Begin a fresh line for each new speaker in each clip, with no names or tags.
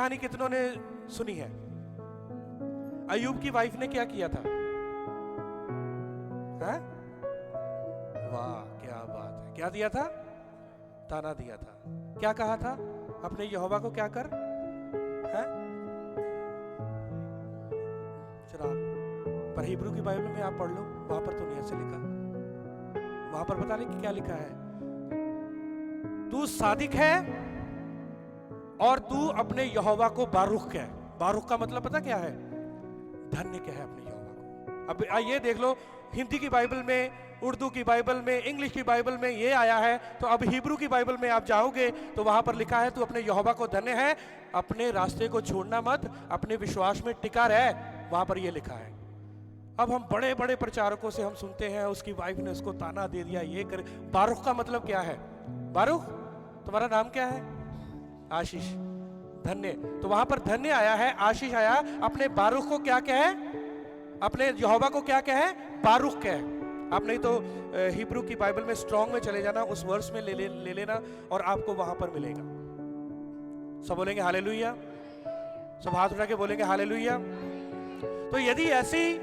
कहानी कितनों ने सुनी है? अय्यूब की वाइफ ने क्या किया था? है? वाह क्या बात है! क्या दिया था? ताना दिया था। क्या कहा था? अपने यहोवा को क्या कर? है? शराब। पर हिब्रू की बाइबल में आप पढ़ लो, वहां पर तो नहीं ऐसे लिखा। वहां पर पता नहीं क्या लिखा है? तू सादिक है और तू अपने यहोवा को बारुख कह। बारुख का मतलब पता क्या है? धन्य कह अपने यहोवा को। अब ये देख लो, हिंदी की बाइबल में, उर्दू की बाइबल में, इंग्लिश की बाइबल में ये आया है, तो अब हिब्रू की बाइबल में आप जाओगे तो वहां पर लिखा है तू अपने यहोवा को धन्य है, अपने रास्ते को छोड़ना मत, अपने विश्वास में टिका रह। वहां पर ये लिखा है। अब हम बड़े बड़े प्रचारकों से हम सुनते हैं उसकी वाइफ ने उसको ताना दे दिया, ये कर। बारुख का मतलब क्या है? बारुख, तुम्हारा नाम क्या है? आशीष। धन्य, तो वहां पर धन्य आया है, आशीष आया। अपने बारुख को क्या कहे? अपने यहोवा को क्या कहे? बारुख कहे। आप नहीं तो हिब्रू की बाइबल में स्ट्रॉन्ग में चले जाना, उस वर्स में ले लेना और आपको वहां पर मिलेगा। सब बोलेंगे हालेलुया? सब हाथ उठा के बोलेंगे हालेलुया? तो यदि ऐसी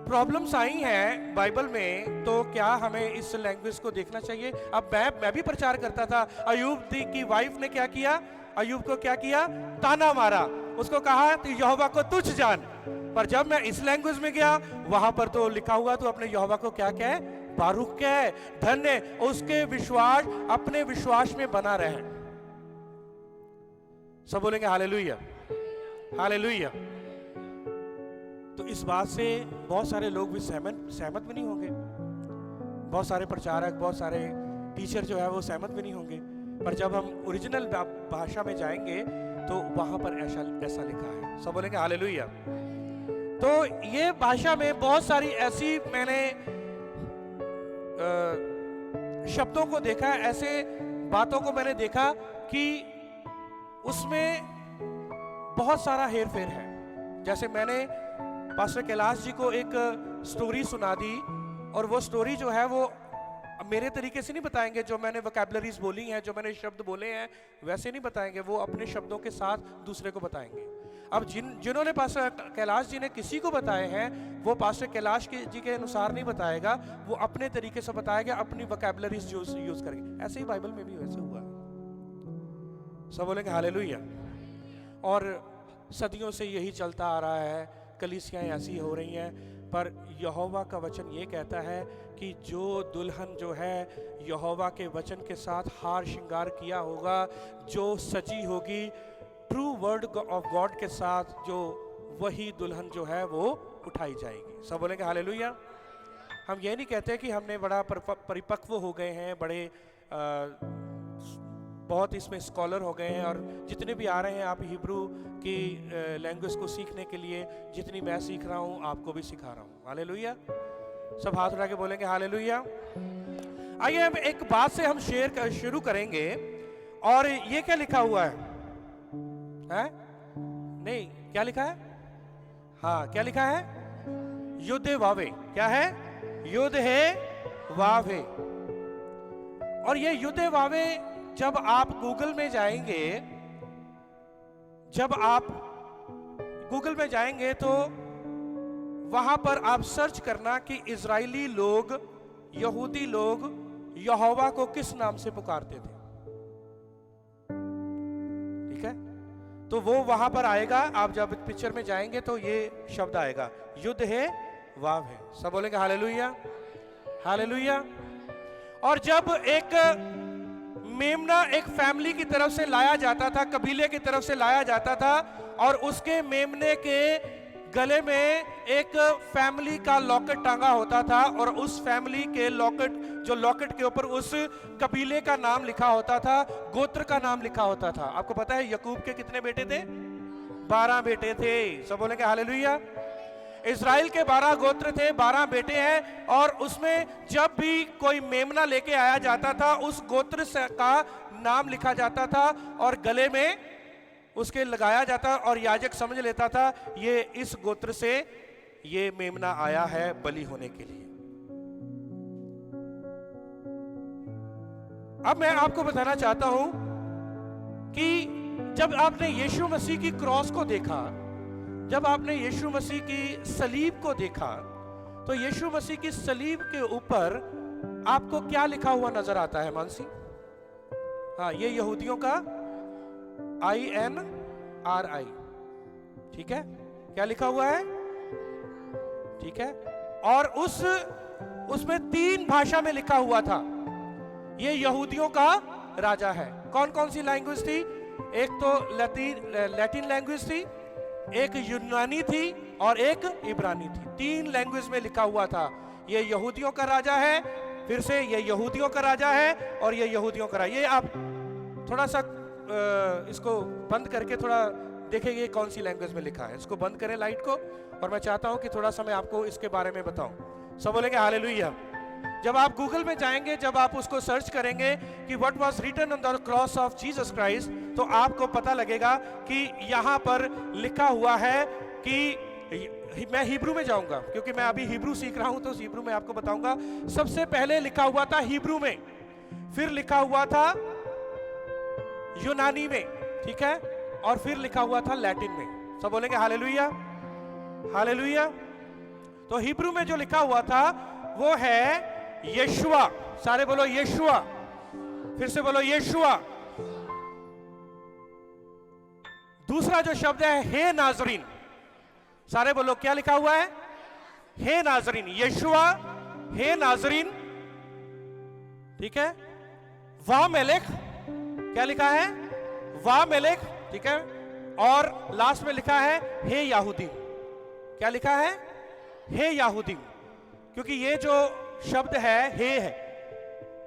प्रॉब्लम्स आई हैं बाइबल में, तो क्या हमें इस लैंग्वेज को देखना चाहिए? अब मैं भी प्रचार करता था। अय्यूब की वाइफ ने क्या किया? अय्यूब को क्या किया? ताना मारा, उसको कहा तू यहोवा को तुच्छ जान। पर जब मैं इस लैंग्वेज में गया, वहां पर तो लिखा हुआ तू अपने यहोवा को क्या कहे? बारुख कहे, धन्य। उसके विश्वास, अपने विश्वास में बना रहे। सब बोलेंगे हालेलुया? हालेलुया? तो इस बात से बहुत सारे लोग भी सहमत भी नहीं होंगे। बहुत सारे प्रचारक, बहुत सारे टीचर जो है वो सहमत भी नहीं होंगे। पर जब हम ओरिजिनल भाषा में जाएंगे तो वहां पर ऐसा लिखा है। सब बोलेंगे हालेलुया? तो ये भाषा में बहुत सारी ऐसी मैंने शब्दों को देखा, ऐसे बातों को मैंने देखा कि उसमें बहुत सारा हेर फेर है। जैसे मैंने पास्टर कैलाश जी को एक स्टोरी सुना दी, और वो स्टोरी जो है वो मेरे तरीके से नहीं बताएंगे। जो मैंने वोकैबुलरीज बोली हैं, जो मैंने शब्द बोले हैं, वैसे नहीं बताएंगे। वो अपने शब्दों के साथ दूसरे को बताएंगे। अब जिन्होंने पास्टर कैलाश जी ने किसी को बताए हैं, वो पास्टर कैलाश जी के अनुसार नहीं बताएगा, वो अपने तरीके से बताएगा, अपनी वोकैबुलरीज यूज करेंगे। ऐसे ही बाइबल में भी वैसे हुआ। सब बोलेंगे हालेलुया? और सदियों से यही चलता आ रहा है, कलीसियाएं ऐसी हो रही हैं। पर यहोवा का वचन ये कहता है कि जो दुल्हन जो है यहोवा के वचन के साथ हार श्रृंगार किया होगा, जो सजी होगी ट्रू वर्ड ऑफ गॉड के साथ, जो वही दुल्हन जो है वो उठाई जाएगी। सब बोलेंगे हालेलुया? हम ये नहीं कहते कि हमने बड़ा परिपक्व हो गए हैं, बड़े बहुत इसमें स्कॉलर हो गए हैं, और जितने भी आ रहे हैं आप हिब्रू की लैंग्वेज को सीखने के लिए, जितनी मैं सीख रहा हूँ आपको भी सिखा रहा हूँ। हालेलुया? सब हाथ उठा के बोलेंगे हालेलुया? आइए अब एक बात से हम शुरू करेंगे। और ये क्या लिखा हुआ है? नहीं, क्या लिखा है? हाँ, क्या लिखा है? युद्ध वावे। क्या है? युद्ध है वावे। और ये युद्ध वावे जब आप गूगल में जाएंगे, तो वहां पर आप सर्च करना कि इजरायली लोग, यहूदी लोग यहोवा को किस नाम से पुकारते थे। ठीक है? तो वो वहां पर आएगा। आप जब पिक्चर में जाएंगे तो ये शब्द आएगा, युद्ध है वाव है। सब बोलेंगे हालेलुया? हालेलुया? और जब एक मेमना एक फैमिली की तरफ से लाया जाता था, कबीले की तरफ से लाया जाता था, और उसके मेमने के गले में एक फैमिली का लॉकेट टांगा होता था, और उस फैमिली के लॉकेट के ऊपर उस कबीले का नाम लिखा होता था, गोत्र का नाम लिखा होता था। आपको पता है याकूब के कितने बेटे थे? 12 बेटे थे। सब बोलेंगे हालेलुया? इज़राइल के 12 गोत्र थे, 12 बेटे हैं। और उसमें जब भी कोई मेमना लेके आया जाता था, उस गोत्र का नाम लिखा जाता था और गले में उसके लगाया जाता, और याजक समझ लेता था ये इस गोत्र से ये मेमना आया है बलि होने के लिए। अब मैं आपको बताना चाहता हूं कि जब आपने यीशु मसीह की क्रॉस को देखा, जब आपने यीशु मसीह की सलीब को देखा, तो यीशु मसीह की सलीब के ऊपर आपको क्या लिखा हुआ नजर आता है मानसी? हाँ, ये यहूदियों का INRI, ठीक है, क्या लिखा हुआ है? ठीक है, और उसमें 3 भाषा में लिखा हुआ था, ये यहूदियों का राजा है। कौन कौन सी लैंग्वेज थी? एक तो लैटिन लैंग्वेज थी, एक यूनानी थी और एक इब्रानी थी। 3 लैंग्वेज में लिखा हुआ था, ये यहूदियों का राजा है, फिर से ये यहूदियों का राजा है, और ये यहूदियों का राजा। ये आप थोड़ा सा इसको बंद करके थोड़ा देखेंगे कौन सी लैंग्वेज में लिखा है। इसको बंद करें लाइट को, और मैं चाहता हूं कि थोड़ा सा मैं आपको इसके बारे में बताऊं। सब बोलेंगे हालेलुया। जब आप गूगल में जाएंगे, जब आप उसको सर्च करेंगे कि what was written on the cross of Jesus Christ, तो आपको पता लगेगा कि यहां पर लिखा हुआ है कि मैं हिब्रू में जाऊंगा, क्योंकि मैं अभी हिब्रू सीख रहा हूं, तो हिब्रू में आपको बताऊंगा। सबसे पहले लिखा हुआ था हिब्रू में, फिर लिखा हुआ था यूनानी में, ठीक है, और फिर लिखा हुआ था लैटिन में। सब बोलेंगे हालेलुया, हालेलुया। तो हिब्रू में जो लिखा हुआ था वो है यशुआ। सारे बोलो यशुआ, फिर से बोलो यशुआ। दूसरा जो शब्द है हे नाजरीन, सारे बोलो क्या लिखा हुआ है? हे नाजरीन, यशुआ हे नाजरीन, ठीक है। वा मेलेक, क्या लिखा है? वा मेलेक, ठीक है। और लास्ट में लिखा है हे याहूदीन, क्या लिखा है? हे याहूदीन, क्योंकि ये जो शब्द है हे है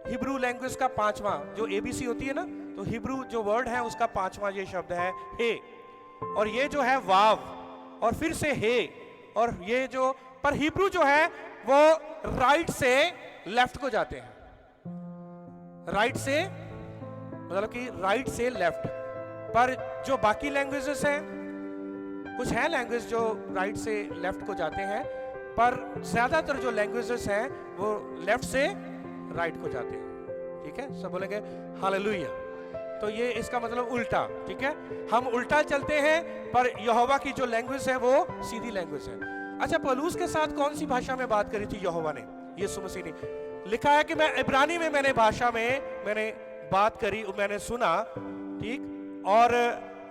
हिब्रू लैंग्वेज का 5वां, जो ABC होती है ना, तो हिब्रू जो वर्ड है उसका 5वां ये शब्द है हे। और ये जो है वाव, और फिर से हे, और ये जो पर हिब्रू जो है वो राइट से लेफ्ट को जाते हैं, राइट से मतलब कि राइट से लेफ्ट। पर जो बाकी लैंग्वेजेस हैं, कुछ है लैंग्वेज जो राइट से लेफ्ट को जाते हैं, पर ज्यादातर जो लैंग्वेजेस हैं वो लेफ्ट से राइट को जाते हैं, ठीक है। सब बोलेंगे हालेलुया। तो ये इसका मतलब उल्टा, ठीक है। हम उल्टा चलते हैं, पर यहोवा की जो लैंग्वेज है वो सीधी लैंग्वेज है। अच्छा, पौलुस के साथ कौन सी भाषा में बात करी थी यहोवा ने? यीशु मसीह ने लिखा है कि मैं इब्रानी में मैंने बात करी, मैंने सुना, ठीक। और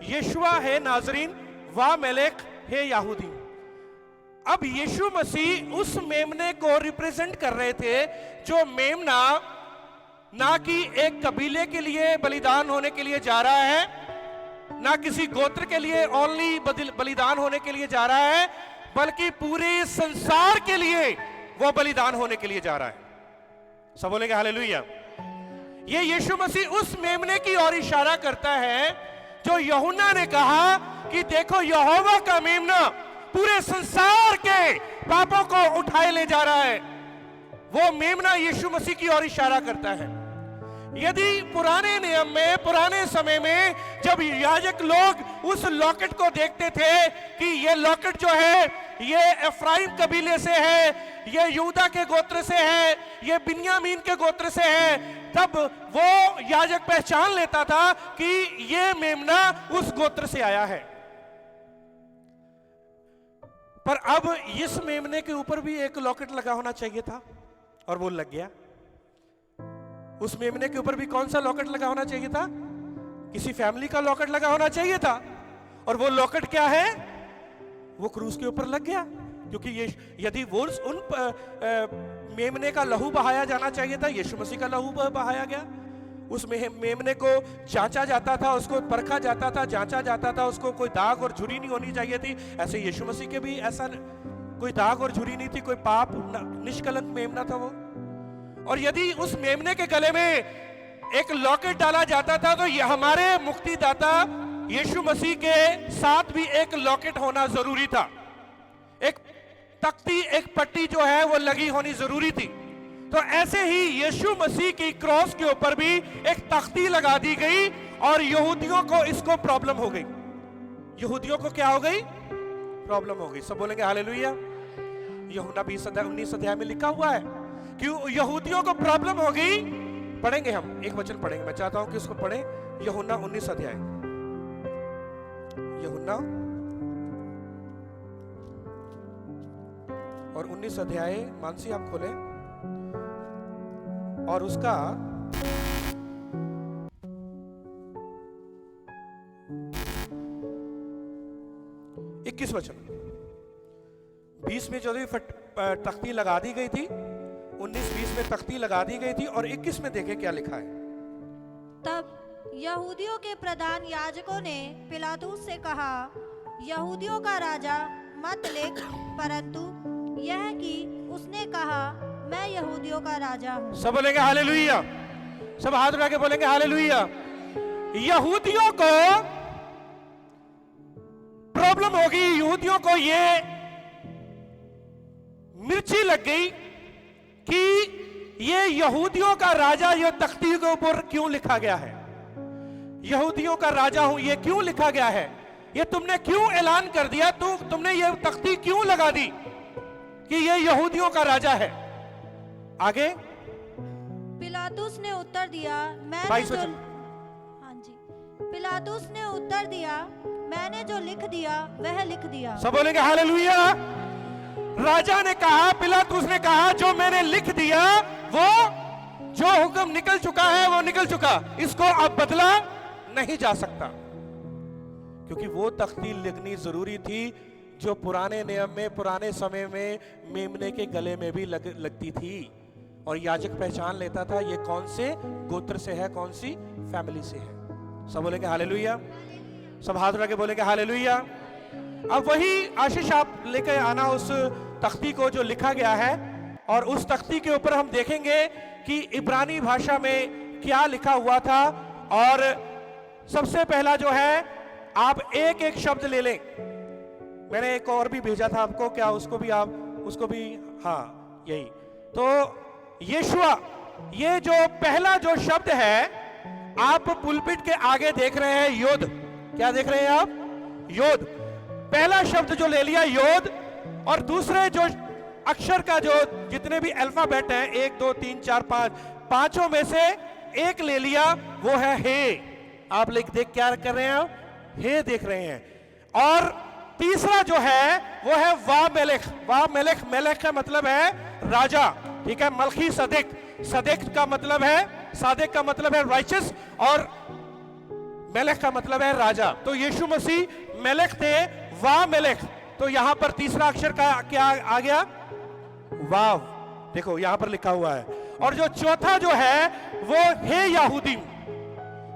यशुआ है नाजरीन, वा मेलेक है याहूदीन। अब यीशु मसीह उस मेमने को रिप्रेजेंट कर रहे थे, जो मेमना ना कि एक कबीले के लिए बलिदान होने के लिए जा रहा है, ना किसी गोत्र के लिए ओनली बलिदान होने के लिए जा रहा है, बल्कि पूरे संसार के लिए वो बलिदान होने के लिए जा रहा है। सब बोलेंगे हालेलुया। ये यीशु मसीह उस मेमने की ओर इशारा करता है जो यूहन्ना ने कहा कि देखो यहोवा का मेमना पूरे संसार के पापों को उठाए ले जा रहा है। वो मेमना यीशु मसीह की ओर इशारा करता है। यदि पुराने नियम में, पुराने समय में, जब याजक लोग उस लॉकेट को देखते थे कि ये लॉकेट जो है ये एफ्राइम कबीले से है, ये यूदा के गोत्र से है, ये बिन्यामीन के गोत्र से है, तब वो याजक पहचान लेता था कि ये मेमना उस गोत्र से आया है। पर अब इस मेमने के ऊपर भी एक लॉकेट लगा होना चाहिए था, और वो लग गया। उस मेमने के ऊपर भी कौन सा लॉकेट लगा होना चाहिए था? किसी फैमिली का लॉकेट लगा होना चाहिए था, और वो लॉकेट क्या है? वो क्रूस के ऊपर लग गया। क्योंकि ये यदि वो उन मेमने का लहू बहाया जाना चाहिए था, यीशु मसीह का लहू बहाया गया। उस मेमने को जांचा जाता था, उसको परखा जाता था, जांचा जाता था, उसको कोई दाग और झुर्री नहीं होनी चाहिए थी। ऐसे यीशु मसीह के भी ऐसा कोई दाग और झुर्री नहीं थी, कोई पाप निष्कलंक मेमना था वो। और यदि उस मेमने के गले में एक लॉकेट डाला जाता था, तो ये हमारे मुक्तिदाता यीशु मसीह के साथ भी एक लॉकेट होना जरूरी था। एक तख्ती, एक पट्टी जो है वो लगी होनी जरूरी थी। तो ऐसे ही यीशु मसीह की क्रॉस के ऊपर भी एक तख्ती लगा दी गई, और यहूदियों को इसको प्रॉब्लम हो गई। यहूदियों को क्या हो गई? प्रॉब्लम हो गई। सब बोलेंगे हालेलुया। यूहन्ना 20:19 अध्याय में लिखा हुआ है कि यहूदियों को प्रॉब्लम हो गई। पढ़ेंगे हम, एक वचन पढ़ेंगे, मैं चाहता हूं कि उसको पढ़ें। यूहन्ना 19 अध्याय यूहन्ना और 19 अध्याय, मानसी आप खोलें, और उसका 21 वचन। 20 में जो तख्ती लगा दी गई थी, 19-20 में तख्ती लगा दी गई थी, और 21 में देखें क्या लिखा है।
तब यहूदियों के प्रधान याजकों ने पिलातुस से कहा, यहूदियों का राजा मत लिख, परंतु यह कि उसने कहा, मैं यहूदियों का राजा हूँ।
सब बोलेंगे हालेलुया, सब हाथ उठा के बोलेंगे हालेलुया। यहूदियों को प्रॉब्लम होगी, यहूदियों को ये मिर्ची लग गई कि ये यहूदियों का राजा ये तख्ती के ऊपर क्यों लिखा गया है, यहूदियों का राजा हूं ये क्यों लिखा गया है, ये तुमने क्यों ऐलान कर दिया, तुमने ये तख्ती क्यों लगा दी कि ये यहूदियों का राजा है। आगे
पिलातुस ने उत्तर दिया, पिलातुस ने उत्तर दिया, मैंने जो लिख दिया वह लिख दिया। सब
बोलेंगे हालेलुया। राजा ने कहा, पिलातुस ने कहा, जो मैंने लिख दिया, वो जो हुक्म निकल चुका है वो निकल चुका, इसको अब बदला नहीं जा सकता। क्योंकि वो तख्ती लिखनी जरूरी थी जो पुराने नियम में, पुराने समय में मेमने के गले में भी लगती थी, और याजक पहचान लेता था ये कौन से गोत्र से है, कौन सी फैमिली से है। सब बोलेंगे हालेलुया, सब हाथ उठा के बोलेंगे हालेलुया। अब वही आशीष आप लेकर आना उस तख्ती को जो लिखा गया है, और उस तख्ती के ऊपर हम देखेंगे कि इब्रानी भाषा में क्या लिखा हुआ था। और सबसे पहला जो है, आप एक एक शब्द ले लें। मैंने एक और भी भेजा था आपको, क्या उसको भी हाँ यही तो यीशुआ, ये जो पहला जो शब्द है आप पुलपिट के आगे देख रहे हैं, योद। क्या देख रहे हैं आप? योद। पहला शब्द जो ले लिया योद, और दूसरे जो अक्षर का जो जितने भी अल्फाबेट हैं 1 2 3 4 5, पांचों में से एक ले लिया, वो है हे। आप देख क्या कर रहे हैं आप? हे देख रहे हैं। और तीसरा जो है वो है वाह मेलेख। वाह मेलेख, मेलेख का मतलब है राजा, ठीक है। मलखी सदेक, सदेक का मतलब है, सादेक का मतलब है राइचस, और मेलेख का मतलब है राजा। तो यीशु मसीह मेलेख थे, वाह मेलेख। तो यहां पर तीसरा अक्षर का क्या आ गया? वाव। देखो यहां पर लिखा हुआ है। और जो चौथा जो है वो हे यहूदीम,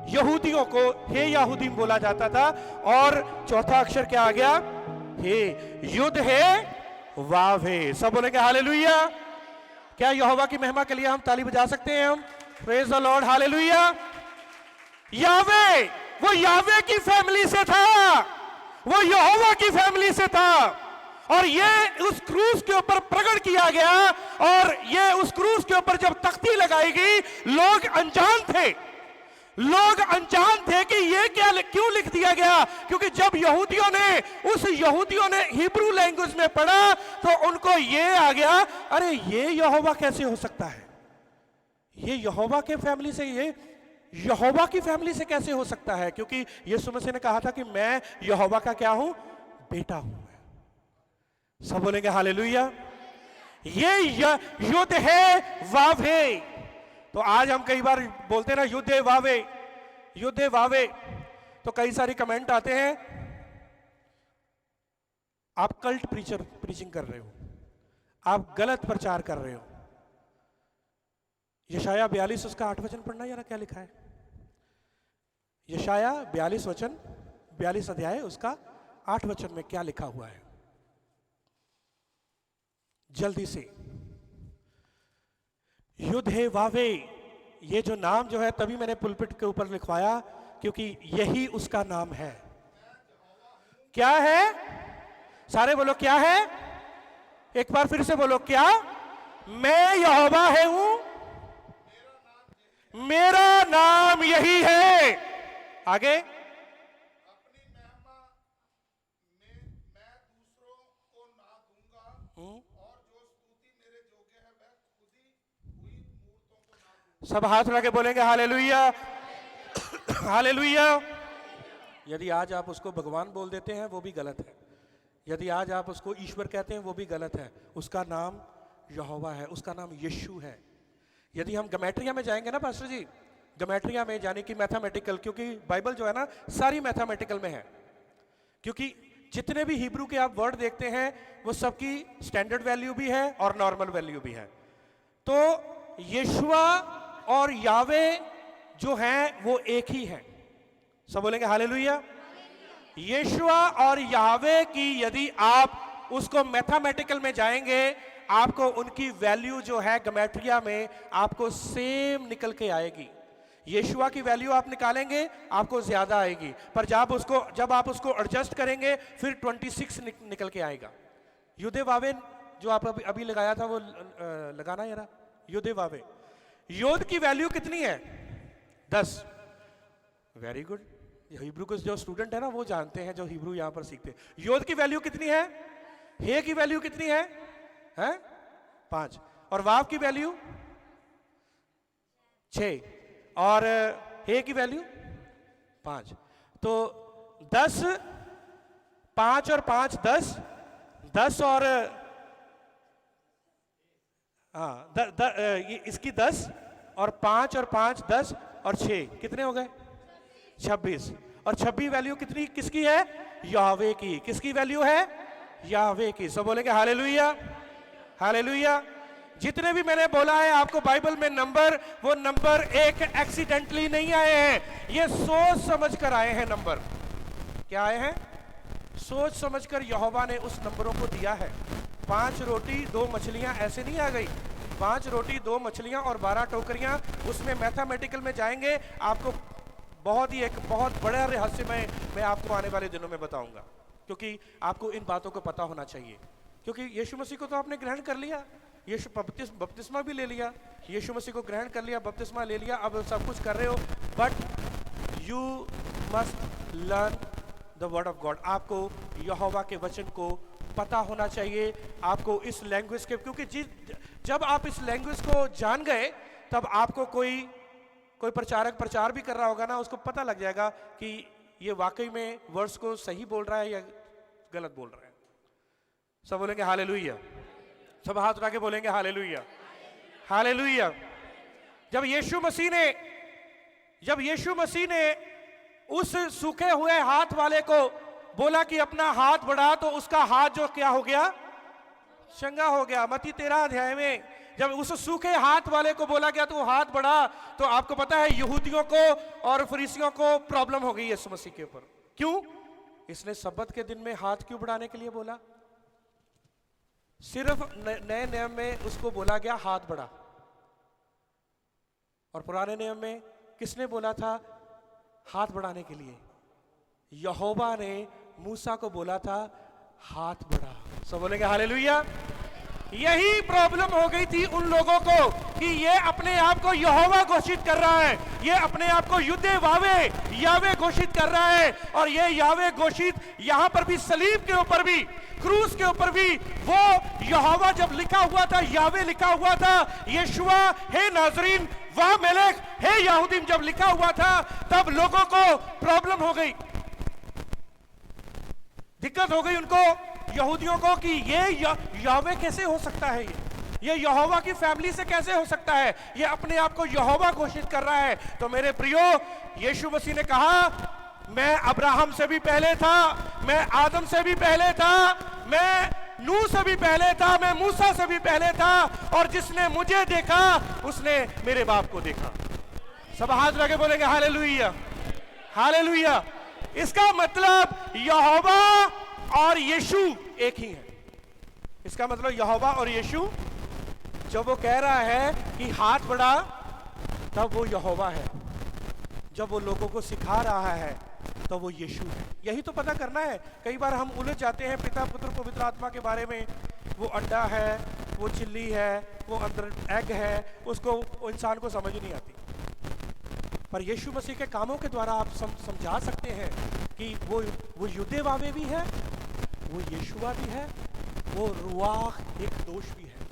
यहूदियों को हे यहूदीम बोला जाता था। और चौथा अक्षर क्या आ गया? हे। युद्ध है, वाव है। सब बोलेंगे हालेलुया। क्या यहोवा की महिमा के लिए हम ताली बजा सकते हैं? हम प्रेज द लॉर्ड, हालेलुया। यावे, वो यावे की फैमिली से था, वो यहोवा की फैमिली से था, और ये उस क्रूस के ऊपर प्रकट किया गया। और ये उस क्रूस के ऊपर जब तख्ती लगाई गई, लोग अनजान थे, लोग अनजान थे कि ये क्या क्यों लिख दिया गया। क्योंकि जब यहूदियों ने हिब्रू लैंग्वेज में पढ़ा तो उनको ये आ गया, अरे ये यहोवा कैसे हो सकता है, ये यहोवा के फैमिली से, ये यहोवा की फैमिली से कैसे हो सकता है। क्योंकि यीशु मसीह ने कहा था कि मैं यहोवा का क्या हूं? बेटा हूं। सब बोलेंगे हालेलुया। ये युद्ध है, वावे। तो आज हम कई बार बोलते हैं ना, युद्ध है वावे, युद्ध है वावे। तो कई सारे कमेंट आते हैं, आप कल्ट प्रीचिंग कर रहे हो, आप गलत प्रचार कर रहे हो। यशाया 42 उसका 8 वचन पढ़ना यार, क्या लिखा है? यशाया 42 वचन, 42 अध्याय उसका 8 वचन में क्या लिखा हुआ है? जल्दी से। युद्ध है वावे, ये जो नाम जो है, तभी मैंने पुलपिट के ऊपर लिखवाया, क्योंकि यही उसका नाम है। क्या है? सारे बोलो क्या है? एक बार फिर से बोलो, क्या? मैं यहोवा है हूं, मेरा नाम यही है। आगे,
अपनी महिमा में मैं दूसरों को ना दूंगा, और जो स्तुति मेरे योग्य है मैं खुद ही हुई मूर्तों को ना दूंगा।
सब हाथ उठा के बोलेंगे हालेलुया, हालेलुया। यदि आज आप उसको भगवान बोल देते हैं वो भी गलत है। यदि आज आप उसको ईश्वर कहते हैं वो भी गलत है। उसका नाम यहोवा है, उसका नाम यीशु है। यदि हम गमेट्रिया में जाएंगे ना पास्टर जी, गमेट्रिया में यानी कि मैथमेटिकल, क्योंकि बाइबल जो है ना सारी मैथमेटिकल में है, क्योंकि जितने भी हिब्रू के आप वर्ड देखते हैं वो सबकी स्टैंडर्ड वैल्यू भी है और नॉर्मल वैल्यू भी है। तो यीशुआ और यावे जो हैं वो एक ही हैं। सब बोलेंगे हालेलुया। यीशुआ और यावे की यदि आप उसको मैथमेटिकल में जाएंगे, आपको उनकी वैल्यू जो है गमेट्रिया में आपको सेम निकल के आएगी। यीशुआ की वैल्यू आप निकालेंगे आपको ज्यादा आएगी, पर जब आप उसको एडजस्ट करेंगे फिर 26 निकल के आएगा। युदे वावे जो आप अभी लगाया था वो लगाना यारा, युदे वावे। योद की वैल्यू कितनी है? 10। Very good. हिब्रू के जो स्टूडेंट है ना वो जानते हैं, जो हिब्रू यहां पर सीखते हैं। योद की वैल्यू कितनी है? हे की वैल्यू कितनी है? 5। और वाव की वैल्यू 6 और हे की वैल्यू 5। तो 10, 5 और 5 10, 10 और इसकी 10 और 5 और 5 10 और 6 कितने हो गए? 26। और 26 वैल्यू कितनी किसकी है? यावे की। किसकी वैल्यू है? यावे की। सब बोलेंगे हालेलुया, हालेलुया। जितने भी मैंने बोला है आपको बाइबल में नंबर, वो नंबर एक एक्सीडेंटली नहीं आए हैं, ये सोच समझ कर आए हैं नंबर। क्या आए हैं? सोच समझकर यहोवा ने उस नंबरों को दिया है। 5 रोटी 2 मछलियां ऐसे नहीं आ गई। 5 रोटी 2 मछलियां और 12 टोकरियां, उसमें मैथमेटिकल में जाएंगे आपको एक बहुत बड़ा रहस्य मैं आपको आने वाले दिनों में बताऊंगा, क्योंकि आपको इन बातों को पता होना चाहिए। क्योंकि यीशु मसीह को तो आपने ग्रहण कर लिया, यीशु बपतिस्मा भी ले लिया, यीशु मसीह को ग्रहण कर लिया, बपतिस्मा ले लिया, अब सब कुछ कर रहे हो, but you must learn the word of God. आपको यहोवा के वचन को पता होना चाहिए, आपको इस लैंग्वेज के, क्योंकि जब आप इस लैंग्वेज को जान गए तब आपको कोई प्रचारक प्रचार भी कर रहा होगा ना, उसको पता लग जाएगा कि ये वाकई में वर्ड्स को सही बोल रहा है या गलत बोल रहा है। सब बोलेंगे हालेलुया, सब हाथ उठा के बोलेंगे हालेलुया, हालेलुया। जब यीशु मसीह ने उस सूखे हुए हाथ वाले को बोला कि अपना हाथ बढ़ा, तो उसका हाथ जो क्या हो गया? चंगा हो गया। मत्ती 13 अध्याय में जब उस सूखे हाथ वाले को बोला गया तो वो हाथ बढ़ा, तो आपको पता है यहूदियों को और फरीसियों को प्रॉब्लम हो गई यीशु मसीह के ऊपर। क्यों? इसने सब्बत के दिन में हाथ क्यों बढ़ाने के लिए बोला? सिर्फ नए नियम में उसको बोला गया हाथ बढ़ा, और पुराने नियम में किसने बोला था हाथ बढ़ाने के लिए? यहोवा ने मूसा को बोला था हाथ बढ़ा। सब बोलेंगे हालेलुया। यही प्रॉब्लम हो गई थी उन लोगों को कि ये अपने आप को यहोवा घोषित कर रहा है, ये अपने आप को युद्धे वावे यावे घोषित कर रहा है, और ये यावे घोषित यहां पर भी, सलीब के ऊपर भी, क्रूस के ऊपर भी, वो यहोवा जब लिखा हुआ था, यावे लिखा हुआ था, यीशुआ हे नाजरीन वाह मेलेक हे यहूदीम जब लिखा हुआ था, तब लोगों को प्रॉब्लम हो गई, दिक्कत हो गई उनको यहूदियों को कि ये यावे कैसे हो सकता है, ये यहोवा की फैमिली से कैसे हो सकता है, ये अपने आप को यहोवा घोषित कर रहा है। तो मेरे प्रियो, यीशु मसीह ने कहा मैं अब्राहम से भी पहले था, मैं आदम से भी पहले था, मैं नूह से भी पहले था, मैं मूसा से भी पहले था, और जिसने मुझे देखा उसने मेरे बाप को देखा। सब हाथ लगे बोलेंगे हालेलुया, हालेलुया। इसका मतलब यहोवा और यीशु एक ही है। इसका मतलब यहोवा और यीशु, जब वो कह रहा है कि हाथ बढ़ा, तब वो यहोवा है, जब वो लोगों को सिखा रहा है तो वो यीशु है। यही तो पता करना है। कई बार हम उलझ जाते हैं पिता पुत्र पवित्र आत्मा के बारे में, वो अंडा है, वो चिल्ली है, वो अंदर एग है, उसको इंसान को समझ नहीं आती। पर यीशु मसीह के कामों के द्वारा आप समझा सकते हैं कि वो युद्धे वावे भी है, वो यीशुआ भी है, वो रुआह एक दोष भी है,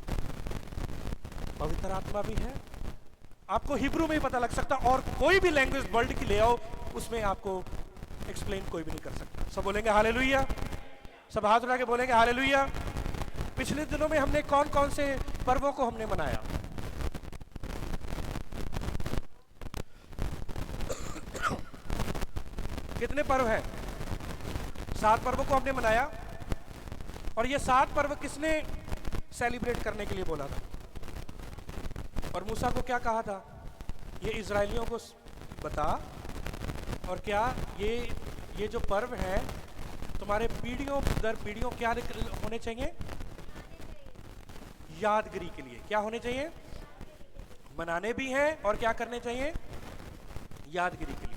पवित्र आत्मा भी है। आपको हिब्रू में ही पता लग सकता, और कोई भी लैंग्वेज वर्ल्ड की ले आओ, उसमें आपको एक्सप्लेन कोई भी नहीं कर सकता। सब बोलेंगे हालेलुया, सब हाथ उठा के बोलेंगे हालेलुया। पिछले दिनों में हमने कौन कौन से पर्वों को हमने मनाया? कितने पर्व हैं? 7 पर्वों को हमने मनाया। और ये 7 पर्व किसने सेलिब्रेट करने के लिए बोला था? और मूसा को क्या कहा था? ये इजरायलियों को बता, और क्या ये जो पर्व है तुम्हारे पीढ़ियों दर पीढ़ियों क्या होने चाहिए? यादगिरी के लिए। क्या होने चाहिए? मनाने भी हैं और क्या करने चाहिए? यादगिरी के लिए।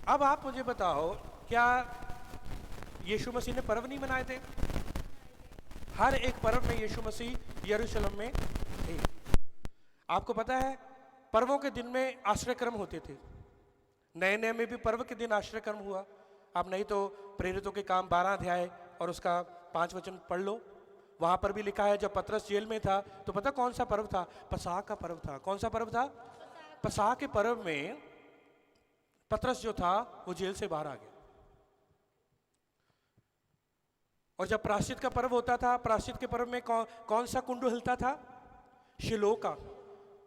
अब आप मुझे बताओ, क्या यीशु मसीह ने पर्व नहीं मनाए थे? हर एक पर्व में यीशु मसीह यरूशलेम में थे। आपको पता है पर्वों के दिन में आश्रय क्रम होते थे। नए नए में भी पर्व के दिन आश्रय कर्म हुआ। आप नहीं तो प्रेरितों के काम 12 अध्याय और उसका 5 वचन पढ़ लो, वहां पर भी लिखा है जब पतरस जेल में था तो पता कौन सा पर्व था? पसाह का पर्व था। कौन सा पर्व था? पसाह के पर्व में पतरस जो था वो जेल से बाहर आ गया। और जब प्रायश्चित का पर्व होता था, प्रायश्चित के पर्व में कौन सा कुंड हिलता था? शिलोह का।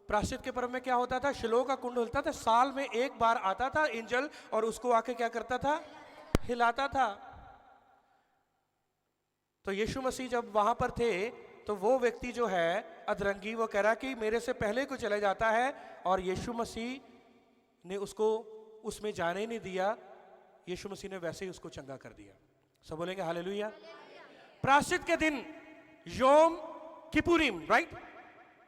प्रायश्चित के पर्व में क्या होता था? शिलोह का कुंड हिलता था। साल में एक बार आता था एंजल और उसको आके क्या करता था? हिलाता था। तो यीशु मसीह जब वहां पर थे तो वो व्यक्ति जो है अधरंगी, वो कह रहा कि मेरे से पहले को चले जाता है, और यीशु मसीह ने उसको उसमें जाने ही नहीं दिया। यीशु मसीह ने वैसे ही उसको चंगा कर दिया। सब बोलेंगे हालेलुया। प्रायश्चित के दिन योम किपुरिम, राइट,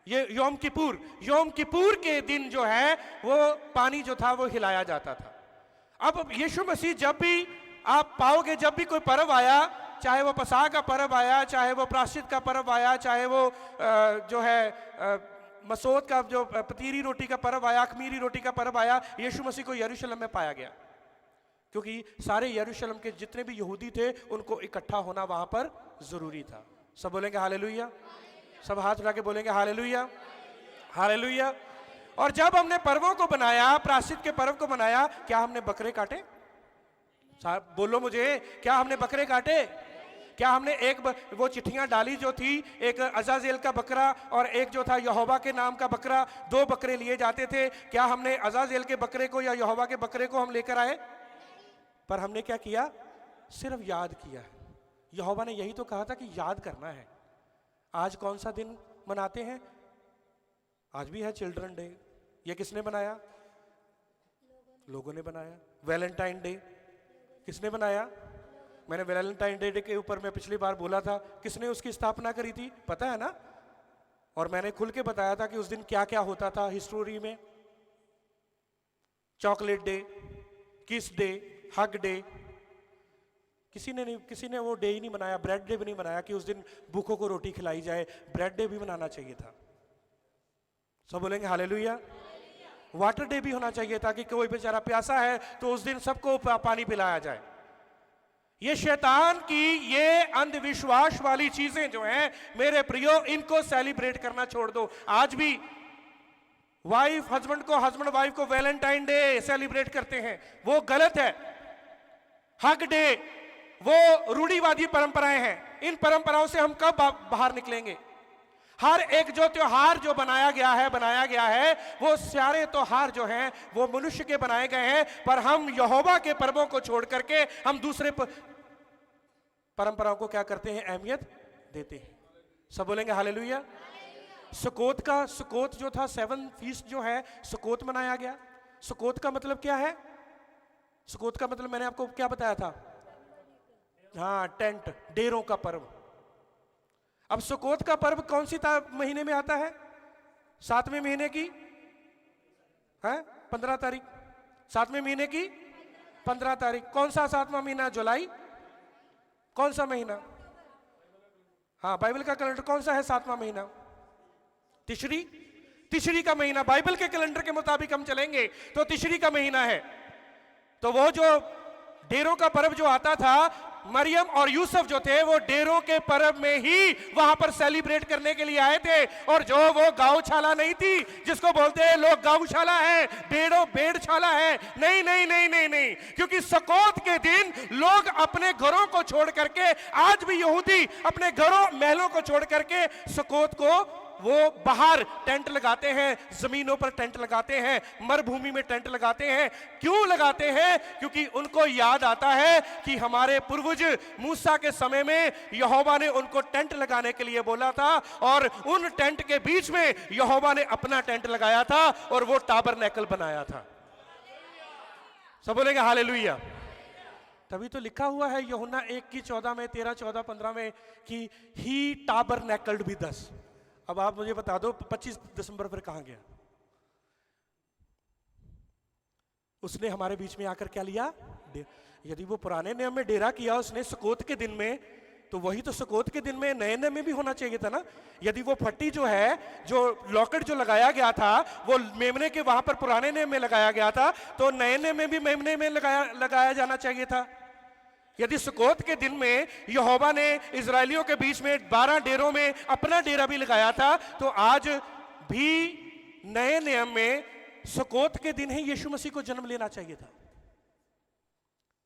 ये योम किपुर के दिन जो है वो पानी जो था वो हिलाया जाता था। अब यीशु मसीह जब भी आप पाओगे, जब भी कोई पर्व आया, चाहे वो पसाह का पर्व आया, चाहे वो प्रायश्चित का पर्व आया, चाहे वो जो है मसोद का जो पतीरी रोटी का पर्व आया, अखमीरी रोटी का पर्व आया, यीशु मसीह को यरूशलेम में पाया गया। क्योंकि सारे यरूशलेम के जितने भी यहूदी थे उनको इकट्ठा होना वहां पर जरूरी था। सब बोलेंगे हालेलुया, सब हाथ उठा के बोलेंगे हालेलुया, हालेलुया। और जब हमने पर्वों को बनाया, प्रायश्चित के पर्व को बनाया, क्या हमने बकरे काटे? बोलो मुझे, क्या हमने बकरे काटे? क्या हमने वो चिट्ठियां डाली जो थी, एक अजाजेल का बकरा और एक जो था यहोवा के नाम का बकरा, 2 बकरे लिए जाते थे। क्या हमने अजाजेल के बकरे को या यहोवा के बकरे को हम लेकर आए? पर हमने क्या किया? सिर्फ याद किया है। यहोवा ने यही तो कहा था कि याद करना है। आज कौन सा दिन मनाते हैं? आज भी है चिल्ड्रन डे। ये किसने बनाया? लोगों ने बनाया। वैलेंटाइन डे किसने बनाया? मैंने वैलेंटाइन डे के ऊपर मैं पिछली बार बोला था, किसने उसकी स्थापना करी थी पता है ना? और मैंने खुल के बताया था कि उस दिन क्या क्या होता था हिस्टोरी में। चॉकलेट डे, किस डे, हग डे, किसी ने वो डे ही नहीं बनाया। ब्रेड डे भी नहीं बनाया कि उस दिन भूखों को रोटी खिलाई जाए। ब्रेड डे भी मनाना चाहिए था। सब बोलेंगे हालेलुया। वाटर डे भी होना चाहिए था कि कोई बेचारा प्यासा है तो उस दिन सबको पानी पिलाया जाए। ये शैतान की ये अंधविश्वास वाली चीजें जो हैं मेरे प्रियो, इनको सेलिब्रेट करना छोड़ दो। आज भी वाइफ हस्बैंड को, हस्बैंड वाइफ को वैलेंटाइन डे सेलिब्रेट करते हैं, वो गलत है। हग डे वो रूढ़िवादी परंपराएं हैं। इन परंपराओं से हम कब बाहर निकलेंगे? हर एक जो त्योहार जो बनाया गया है वो सारे त्योहार जो हैं वो मनुष्य के बनाए गए हैं, पर हम यहोवा के पर्वों को छोड़ करके हम दूसरे परंपराओं को क्या करते हैं? अहमियत देते हैं। सब बोलेंगे हालेलुया। सुकोत जो था 7 फीस्ट जो है सुकोत मनाया गया। सुकोत का मतलब क्या है? सुकोत का मतलब मैंने आपको क्या बताया था? हाँ, टेंट, डेरों का पर्व। अब सुकोत का पर्व कौन सी महीने में आता है? 7वें महीने की है 15 तारीख। 7वें महीने की 15 तारीख। कौन सा 7वां महीना? जुलाई। कौन सा महीना? हाँ, बाइबल का कैलेंडर कौन सा है? 7वां महीना तिशरी का महीना। बाइबल के कैलेंडर के मुताबिक हम चलेंगे तो तिशरी का महीना है। तो वो जो डेरों का पर्व जो आता था, मरियम और यूसुफ जो थे वो डेरों के पर्व में ही वहां पर सेलिब्रेट करने के लिए आए थे। और जो वो गौशाला नहीं थी जिसको बोलते हैं लोग गौशाला है, भेड़शाला है, नहीं नहीं नहीं नहीं नहीं, क्योंकि सकौत के दिन लोग अपने घरों को छोड़ करके, आज भी यहूदी अपने घरों महलों को छोड़ करके सकौत को वो बाहर टेंट लगाते हैं, जमीनों पर टेंट लगाते हैं, मरुभूमि में टेंट लगाते हैं। क्यों लगाते हैं? क्योंकि उनको याद आता है कि हमारे पूर्वज मूसा के समय में यहोवा ने उनको टेंट लगाने के लिए बोला था और उन टेंट के बीच में यहोवा ने अपना टेंट लगाया था और वो टाबरनेकल बनाया था। सब बोलेंगे हालेलुया। तभी तो लिखा हुआ है यूहन्ना 1:14 में, 13, 14, 15 में कि ही टाबरनेकल्ड विद अस। अब आप मुझे बता दो 25 दिसंबर पर कहां गया? उसने हमारे बीच में आकर क्या लिया? यदि वो पुराने नियम में डेरा किया उसने सकौत के दिन में, तो वही तो सकौत के दिन में नए नियम में भी होना चाहिए था ना। यदि वो फट्टी जो है, जो लॉकेट जो लगाया गया था वो मेमने के वहां पर पुराने नियम में लगाया गया था, तो नए नियम में भी मेमने में लगाया जाना चाहिए था। यदि सुकोत के दिन में यहोवा ने इजरायलियों के बीच में 12 डेरों में अपना डेरा भी लगाया था, तो आज भी नए नियम में सुकोत के दिन ही यीशु मसीह को जन्म लेना चाहिए था।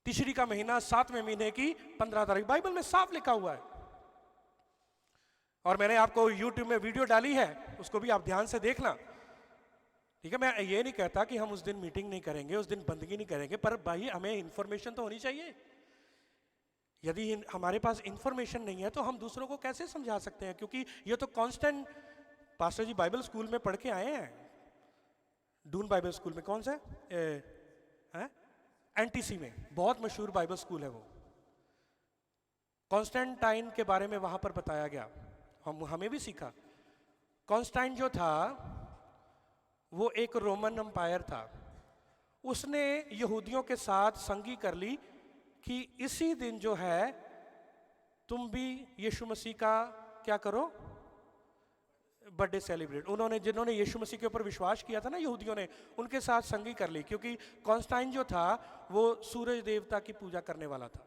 तीसरी का महीना 7वें महीने की 15 तारीख, बाइबल में साफ लिखा हुआ है। और मैंने आपको YouTube में वीडियो डाली है, उसको भी आप ध्यान से देखना, ठीक है। मैं ये नहीं कहता कि हम उस दिन मीटिंग नहीं करेंगे, उस दिन बंदगी नहीं करेंगे, पर भाई हमें इंफॉर्मेशन तो होनी चाहिए। यदि हमारे पास इंफॉर्मेशन नहीं है तो हम दूसरों को कैसे समझा सकते हैं? क्योंकि ये तो कांस्टेंट, पास्टर जी बाइबल स्कूल में पढ़ के आए हैं, डून बाइबल स्कूल में, कौन सा है, एनटीसी में, बहुत मशहूर बाइबल स्कूल है वो। कॉन्स्टेंटाइन के बारे में वहां पर बताया गया, हमें भी सीखा। कॉन्स्टेंटाइन जो था वो एक रोमन एम्पायर था, उसने यहूदियों के साथ संगी कर ली कि इसी दिन जो है तुम भी यीशु मसीह का क्या करो, बर्थडे सेलिब्रेट। उन्होंने, जिन्होंने यीशु मसीह के ऊपर विश्वास किया था ना यहूदियों ने, उनके साथ संगी कर ली, क्योंकि कॉन्स्टेंटाइन जो था वो सूरज देवता की पूजा करने वाला था।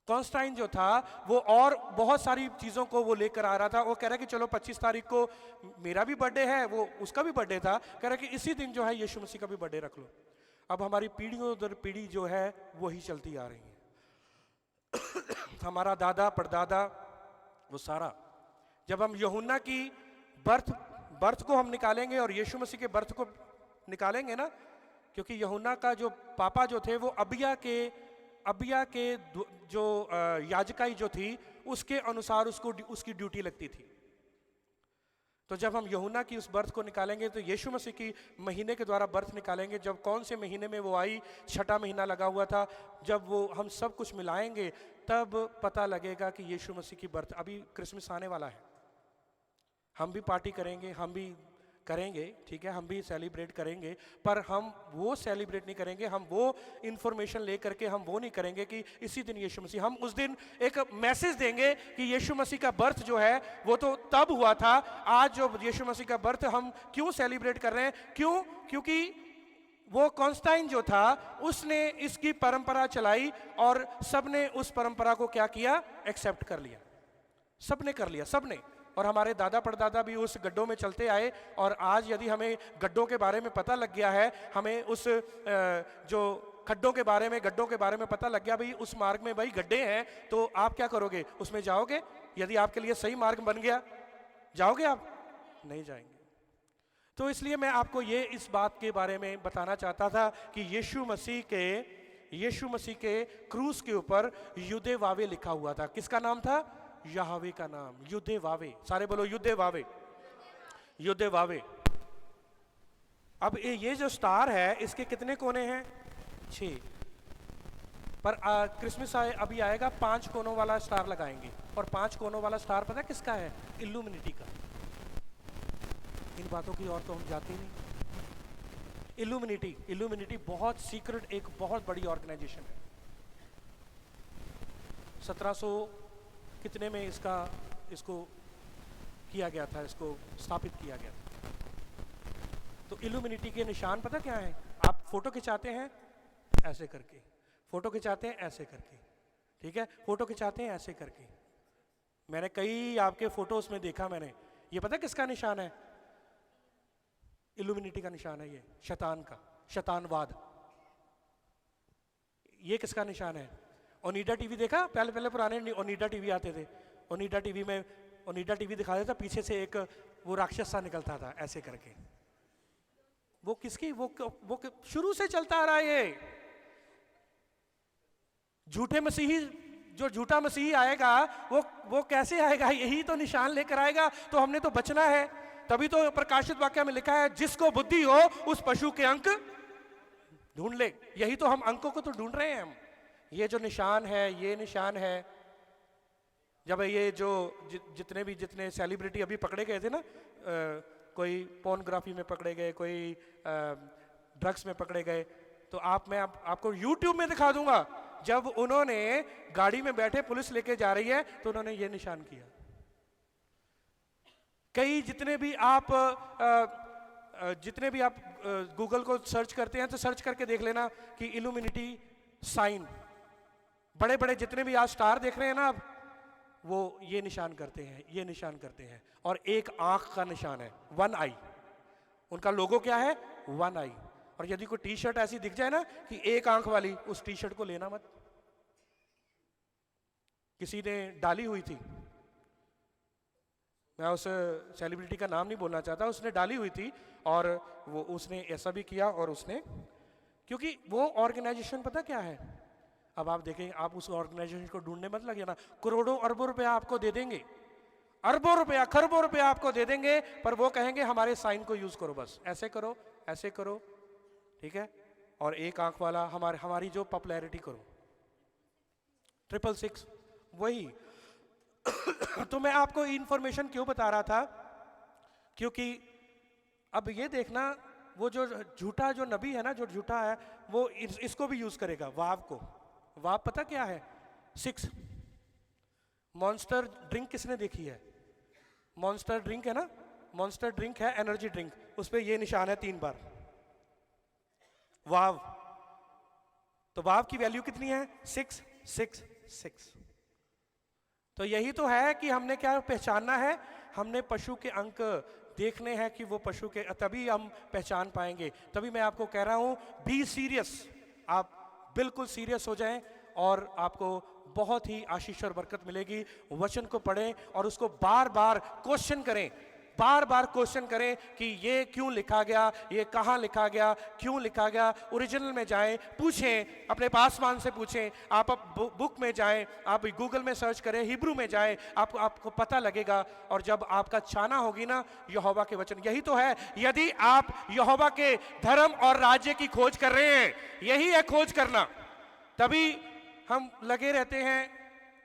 कॉन्स्टेंटाइन जो था वो और बहुत सारी चीज़ों को वो लेकर आ रहा था। वो कह रहा है कि चलो 25 तारीख को मेरा भी बर्थडे है, वो उसका भी बर्थडे था, कह रहा है कि इसी दिन जो है यीशु मसीह का भी बर्थडे रख लो। अब हमारी पीढ़ियों दर पीढ़ी जो है वही चलती आ रही है। हमारा दादा परदादा वो सारा, जब हम यूहन्ना की बर्थ को हम निकालेंगे और यीशु मसीह के बर्थ को निकालेंगे ना, क्योंकि यूहन्ना का जो पापा जो थे वो अबिया के जो याजकाई जो थी उसके अनुसार उसकी ड्यूटी लगती थी। तो जब हम यूहन्ना की उस बर्थ को निकालेंगे तो यीशु मसीह की महीने के द्वारा बर्थ निकालेंगे। जब कौन से महीने में वो आई, 6ठा महीना लगा हुआ था, जब वो हम सब कुछ मिलाएंगे तब पता लगेगा कि यीशु मसीह की बर्थ। अभी क्रिसमस आने वाला है, हम भी पार्टी करेंगे, हम भी करेंगे, ठीक है, हम भी सेलिब्रेट करेंगे, पर हम वो सेलिब्रेट नहीं करेंगे, हम वो इंफॉर्मेशन लेकर के हम वो नहीं करेंगे कि इसी दिन यीशु मसीह, हम उस दिन एक मैसेज देंगे कि यीशु मसीह का बर्थ जो है वो तो तब हुआ था, आज जो यीशु मसीह का बर्थ हम क्यों सेलिब्रेट कर रहे हैं? क्यों? क्योंकि वो कॉन्स्टेंटाइन जो था उसने इसकी परंपरा चलाई और सबने उस परंपरा को क्या किया? एक्सेप्ट कर लिया, सबने कर लिया, सबने। और हमारे दादा परदादा भी उस गड्ढों में चलते आए, और आज यदि हमें गड्ढों के बारे में पता लग गया है, हमें उस जो गड्ढों के बारे में पता लग गया, भाई उस मार्ग में भाई गड्ढे हैं, तो आप क्या करोगे? उसमें जाओगे? यदि आपके लिए सही मार्ग बन गया, जाओगे आप? नहीं जाएंगे। तो इसलिए मैं आपको ये इस बात के बारे में बताना चाहता था कि यीशु मसीह के क्रूस के ऊपर युद्धे वावे लिखा हुआ था। किसका नाम था? यहोवे का नाम, युद्धे वावे। सारे बोलो युद्धे वावे, युद्धे वावे। अब ये जो स्टार है इसके कितने कोने हैं? 6। पर क्रिसमस अभी आएगा, 5 कोनों वाला स्टार लगाएंगे। और 5 कोनों वाला स्टार पता किसका है? इल्यूमिनेटी का। इन बातों की ओर तो हम जाते नहीं। इल्यूमिनेटी बहुत सीक्रेट, एक बहुत बड़ी ऑर्गेनाइजेशन है। 1700 कितने में इसको किया गया था, इसको स्थापित किया गया था। तो इल्यूमिनेटी के निशान पता क्या है? आप फोटो खिंचाते हैं ऐसे करके, फोटो खिंचाते हैं ऐसे करके, ठीक है, फोटो खिंचाते हैं ऐसे करके। मैंने कई आपके फोटोज में देखा मैंने, ये पता किसका निशान है? इल्यूमिनेटी का निशान है, ये शैतान का, शैतानवाद। ये किसका निशान है? ओनिडा टीवी देखा? पहले पहले पुराने ओनिडा टीवी आते थे, ओनिडा टीवी में ओनिडा टीवी दिखा देता, पीछे से एक वो राक्षस सा निकलता था ऐसे करके। वो किसकी, वो शुरू से चलता आ रहा है ये। झूठे मसीही, जो झूठा मसीही आएगा वो कैसे आएगा? यही तो निशान लेकर आएगा। तो हमने तो बचना है, तभी तो प्रकाशित वाक्य में लिखा है जिसको बुद्धि हो उस पशु के अंक ढूंढ ले। यही तो हम अंकों को तो ढूंढ रहे हैं हम। ये जो निशान है, ये निशान है। जब ये जो जितने सेलिब्रिटी अभी पकड़े गए थे ना, कोई पोर्नोग्राफी में पकड़े गए, कोई ड्रग्स में पकड़े गए, तो मैं आपको यूट्यूब में दिखा दूंगा। जब उन्होंने गाड़ी में बैठे, पुलिस लेके जा रही है, तो उन्होंने ये निशान किया। कई जितने भी आप गूगल को सर्च करते हैं, तो सर्च करके देख लेना कि इल्यूमिनेटी साइन, बड़े बड़े जितने भी आज स्टार देख रहे हैं ना आप, वो ये निशान करते हैं, ये निशान करते हैं। और एक आंख का निशान है, 1 आई। उनका लोगो क्या है? 1 आई। और यदि कोई टी शर्ट ऐसी दिख जाए ना कि एक आंख वाली, उस टी शर्ट को लेना मत। किसी ने डाली हुई थी, मैं उस सेलिब्रिटी का नाम नहीं बोलना चाहता, उसने डाली हुई थी और वो उसने ऐसा भी किया, और उसने, क्योंकि वो ऑर्गेनाइजेशन पता क्या है, अब आप देखें, आप उस ऑर्गेनाइजेशन को ढूंढने मत लगे ना, करोड़ों अरबों रुपया आपको दे देंगे, अरबों रुपया, खरबों रुपया आपको दे देंगे, पर वो कहेंगे हमारे साइन को यूज करो, बस ऐसे करो, ऐसे करो, ठीक है, और एक आंख वाला हमारी जो पॉपुलैरिटी करो, 666 वही। तो मैं आपको इंफॉर्मेशन क्यों बता रहा था, क्योंकि अब ये देखना, वो जो झूठा जो नबी है ना, जो झूठा है, वो इसको भी यूज करेगा, वाव को। वाव पता क्या है? 6। मॉन्स्टर ड्रिंक किसने देखी है? मॉन्स्टर ड्रिंक है ना, मॉन्स्टर ड्रिंक है एनर्जी ड्रिंक, उस पे ये निशान है 3 बार, वाव। तो वाव की वैल्यू कितनी है? 666। तो यही तो है कि हमने क्या पहचानना है, हमने पशु के अंक देखने हैं कि वो पशु के, तभी हम पहचान पाएंगे। तभी मैं आपको कह रहा हूं, बी सीरियस, आप बिल्कुल सीरियस हो जाएं और आपको बहुत ही आशीष और बरकत मिलेगी। वचन को पढ़ें और उसको बार बार क्वेश्चन करें, बार बार क्वेश्चन करें कि ये क्यों लिखा गया, ये कहाँ लिखा गया, क्यों लिखा गया। ओरिजिनल में जाएं, पूछें, अपने पासवान से पूछें, आप बुक में जाएं, आप गूगल में सर्च करें, हिब्रू में जाएं, आपको पता लगेगा। और जब आपका चाहना होगी ना यहोवा के वचन, यही तो है, यदि आप यहोवा के धर्म और राज्य की खोज कर रहे हैं, यही है खोज करना, तभी हम लगे रहते हैं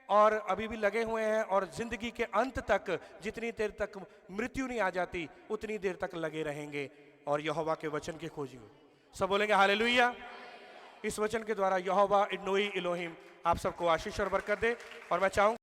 और अभी भी लगे हुए हैं, और जिंदगी के अंत तक, जितनी देर तक मृत्यु नहीं आ जाती, उतनी देर तक लगे रहेंगे और यहोवा के वचन की खोज में। सब बोलेंगे हालेलुया। इस वचन के द्वारा यहोवा इन्नोई इलोहिम आप सबको आशीष और बरकत दे। और मैं चाहूंगा